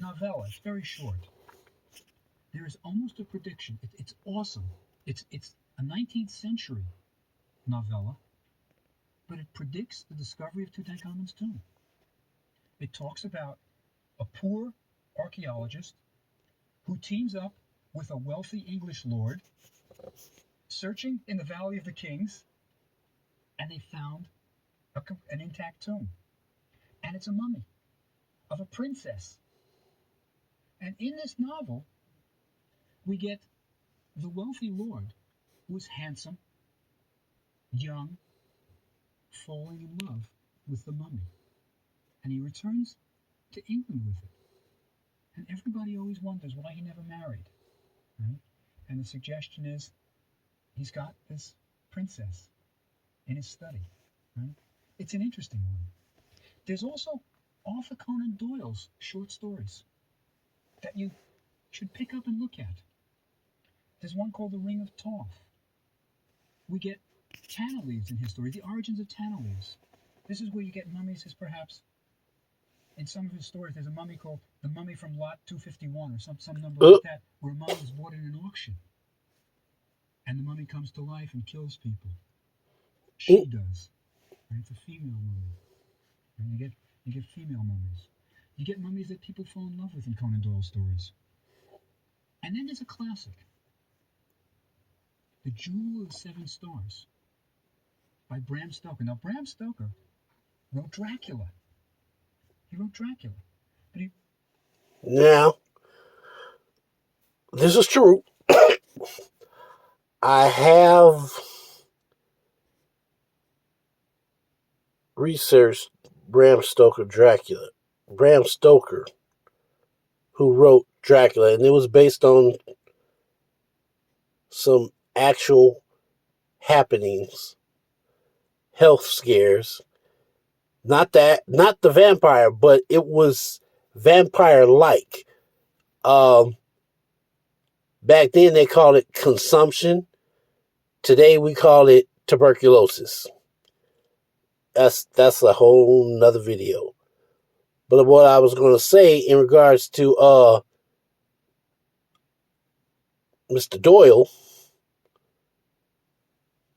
novella. It's very short. There is almost a prediction. It's awesome. It's a 19th century novella, but it predicts the discovery of Tutankhamun's tomb. It talks about a poor archaeologist who teams up with a wealthy English lord searching in the Valley of the Kings, and they found an intact tomb. And it's a mummy of a princess. And in this novel, we get the wealthy lord who is handsome, young, falling in love with the mummy. And he returns to England with it. And everybody always wonders why he never married. Right? And the suggestion is he's got this princess in his study. Right? It's an interesting one. There's also Arthur Conan Doyle's short stories that you should pick up and look at. There's one called The Ring of Thoth. We get Tanna leaves in his story, the origins of Tanna leaves. This is where you get mummies as perhaps, in some of his stories, there's a mummy called the mummy from Lot 251 or some number like that, where a mummy is bought in an auction. And the mummy comes to life and kills people. She does. Right? It's a female mummy. And you get female mummies. You get mummies that people fall in love with in Conan Doyle stories. And then there's a classic, The Jewel of the Seven Stars, by Bram Stoker. Now, Bram Stoker wrote Dracula. He wrote Dracula. But now, this is true. I have researched Bram Stoker Dracula. Bram Stoker, who wrote Dracula, and it was based on some actual happenings, health scares. Not the vampire, but it was vampire-like. Back then they called it consumption. Today we call it tuberculosis. That's a whole nother video. But what I was going to say in regards to Mr. Doyle,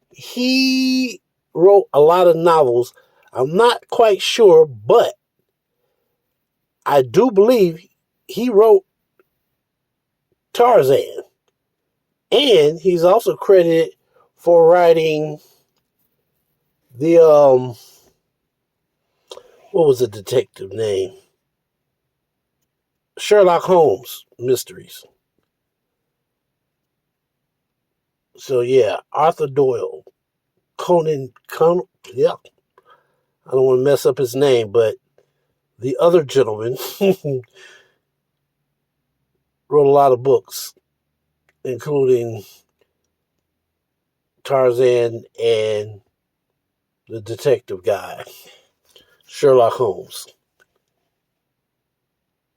he wrote a lot of novels. I'm not quite sure, but I do believe he wrote Tarzan. And he's also credited for writing the, what was the detective name? Sherlock Holmes mysteries. So yeah, Arthur Doyle. Yeah. I don't want to mess up his name, but the other gentleman wrote a lot of books, including Tarzan and the detective guy, Sherlock Holmes.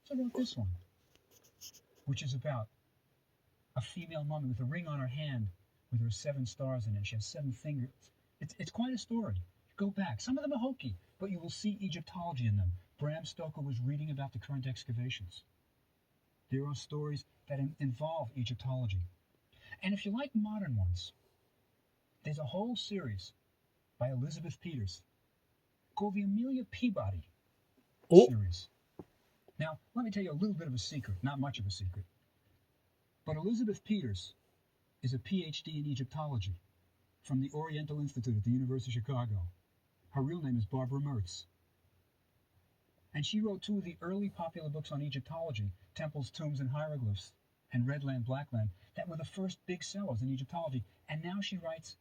So I wrote this one, which is about a female mummy with a ring on her hand with her 7 stars in it. She has 7 fingers. It's quite a story. Go back. Some of them are hokey, but you will see Egyptology in them. Bram Stoker was reading about the current excavations. There are stories that involve Egyptology. And if you like modern ones, there's a whole series by Elizabeth Peters called the Amelia Peabody series. Now, let me tell you a little bit of a secret, not much of a secret. But Elizabeth Peters is a PhD in Egyptology from the Oriental Institute at the University of Chicago. Her real name is Barbara Mertz. And she wrote 2 of the early popular books on Egyptology, Temples, Tombs, and Hieroglyphs, and Red Land, Black Land, that were the first big sellers in Egyptology. And now she writes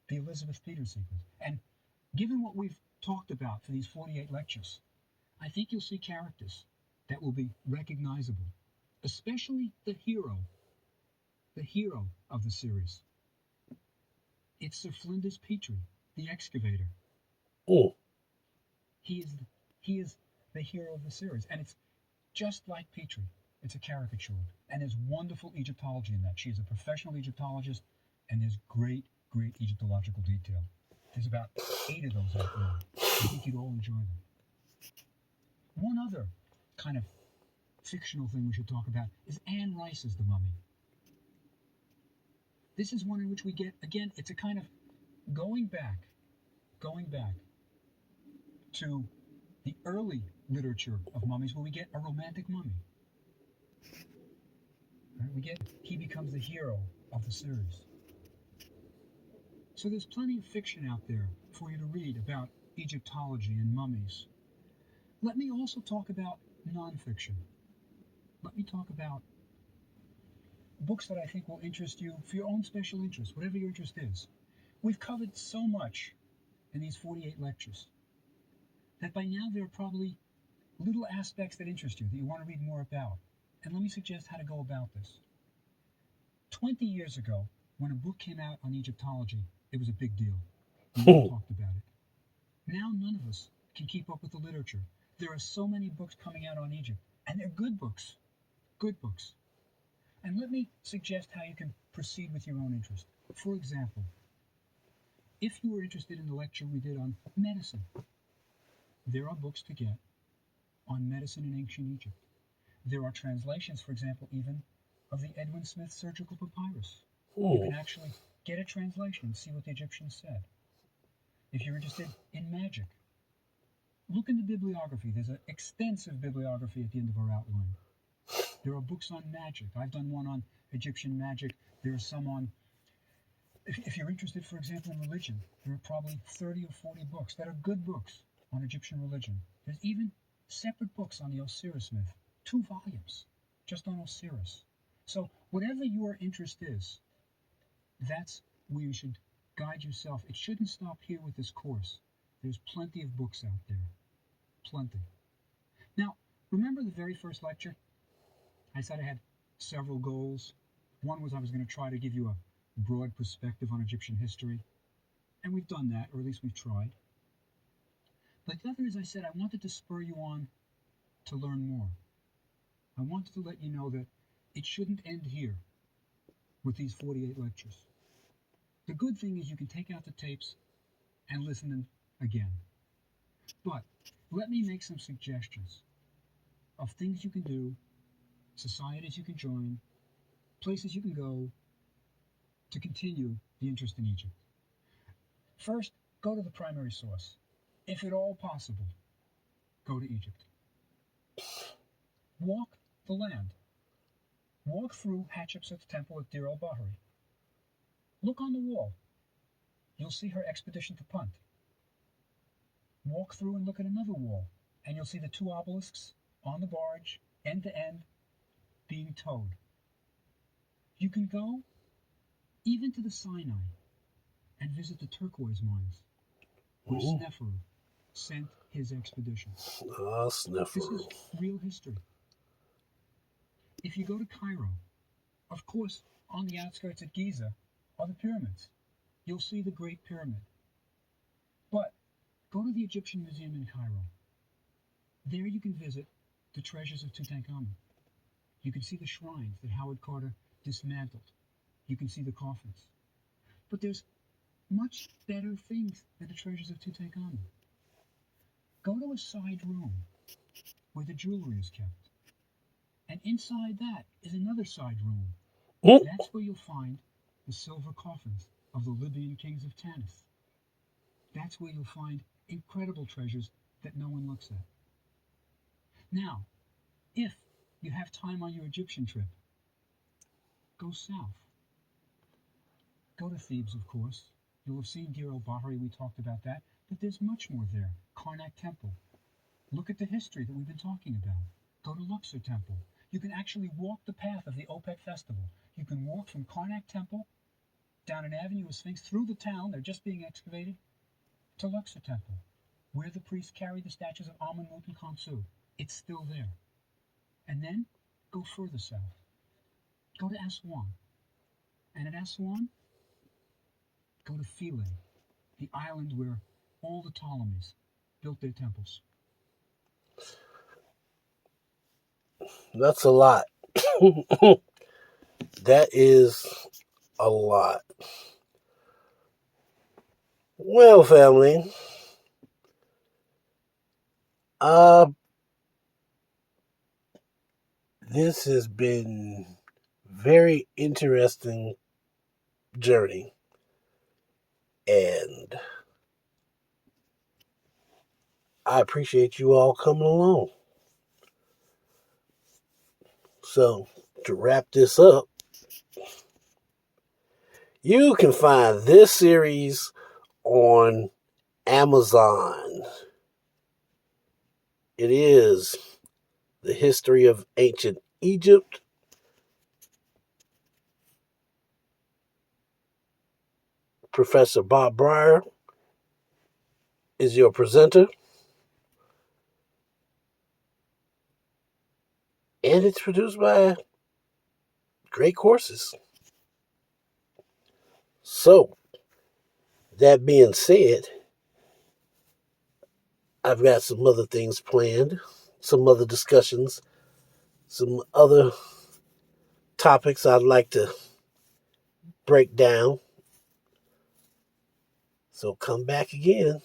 the Elizabeth Peters sequence. And given what we've talked about for these 48 lectures, I think you'll see characters that will be recognizable, especially the hero of the series. It's Sir Flinders Petrie, the excavator. He is the hero of the series, and it's just like Petrie. It's a caricature, and there's wonderful Egyptology in that. She is a professional Egyptologist, and there's great Egyptological detail. There's about 8 of those out there. I think you'd all enjoy them. One other kind of fictional thing we should talk about is Anne Rice's The Mummy. This is one in which we get, again, it's a kind of going back to the early literature of mummies where we get a romantic mummy. Right? He becomes the hero of the series. So there's plenty of fiction out there for you to read about Egyptology and mummies. Let me also talk about nonfiction. Let me talk about books that I think will interest you for your own special interest, whatever your interest is. We've covered so much in these 48 lectures that by now there are probably little aspects that interest you, that you want to read more about. And let me suggest how to go about this. 20 years ago, when a book came out on Egyptology, it was a big deal. We all talked about it. Now none of us can keep up with the literature. There are so many books coming out on Egypt, and they're good books. Good books. And let me suggest how you can proceed with your own interest. For example, if you were interested in the lecture we did on medicine, there are books to get on medicine in ancient Egypt. There are translations, for example, even of the Edwin Smith Surgical Papyrus. You can actually get a translation and see what the Egyptians said. If you're interested in magic, look in the bibliography. There's an extensive bibliography at the end of our outline. There are books on magic. I've done one on Egyptian magic. There are some on, if you're interested, for example, in religion, there are probably 30 or 40 books that are good books on Egyptian religion. There's even separate books on the Osiris myth, 2 volumes, just on Osiris. So whatever your interest is, that's where you should guide yourself. It shouldn't stop here with this course. There's plenty of books out there. Plenty. Now, remember the very first lecture? I said I had several goals. One was I was going to try to give you a broad perspective on Egyptian history. And we've done that, or at least we've tried. But the other is I said I wanted to spur you on to learn more. I wanted to let you know that it shouldn't end here with these 48 lectures. The good thing is you can take out the tapes and listen them again. But let me make some suggestions of things you can do, societies you can join, places you can go to continue the interest in Egypt. First, go to the primary source. If at all possible, go to Egypt. Walk the land. Walk through Hatshepsut's temple at Deir el-Bahari. Look on the wall. You'll see her expedition to Punt. Walk through and look at another wall, and you'll see the 2 obelisks on the barge, end to end, being towed. You can go even to the Sinai and visit the turquoise mines where Sneferu sent his expedition. Sneferu. This is real history. If you go to Cairo, of course, on the outskirts of Giza are the pyramids. You'll see the Great Pyramid. But go to the Egyptian Museum in Cairo. There you can visit the treasures of Tutankhamun. You can see the shrines that Howard Carter dismantled. You can see the coffins. But there's much better things than the treasures of Tutankhamun. Go to a side room where the jewelry is kept. And inside that is another side room. That's where you'll find the silver coffins of the Libyan kings of Tanis. That's where you'll find incredible treasures that no one looks at. Now, if you have time on your Egyptian trip, go south. Go to Thebes, of course. You'll have seen Deir el-Bahari, we talked about that, but there's much more there. Karnak Temple. Look at the history that we've been talking about. Go to Luxor Temple. You can actually walk the path of the OPEC festival. You can walk from Karnak Temple down an avenue of Sphinx through the town, they're just being excavated, to Luxor Temple, where the priests carry the statues of Amenhotep and Khonsu. It's still there. And then go further south. Go to Aswan. And at Aswan, go to Philae, the island where all the Ptolemies built their temples. That's a lot. That is a lot. Well, family, this has been very interesting journey, and I appreciate you all coming along. So, to wrap this up, you can find this series on Amazon. It is The History of Ancient Egypt. Professor Bob Breyer is your presenter, and it's produced by Great Courses. So, that being said, I've got some other things planned, some other discussions, some other topics I'd like to break down. So come back again,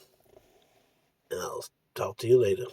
and I'll talk to you later.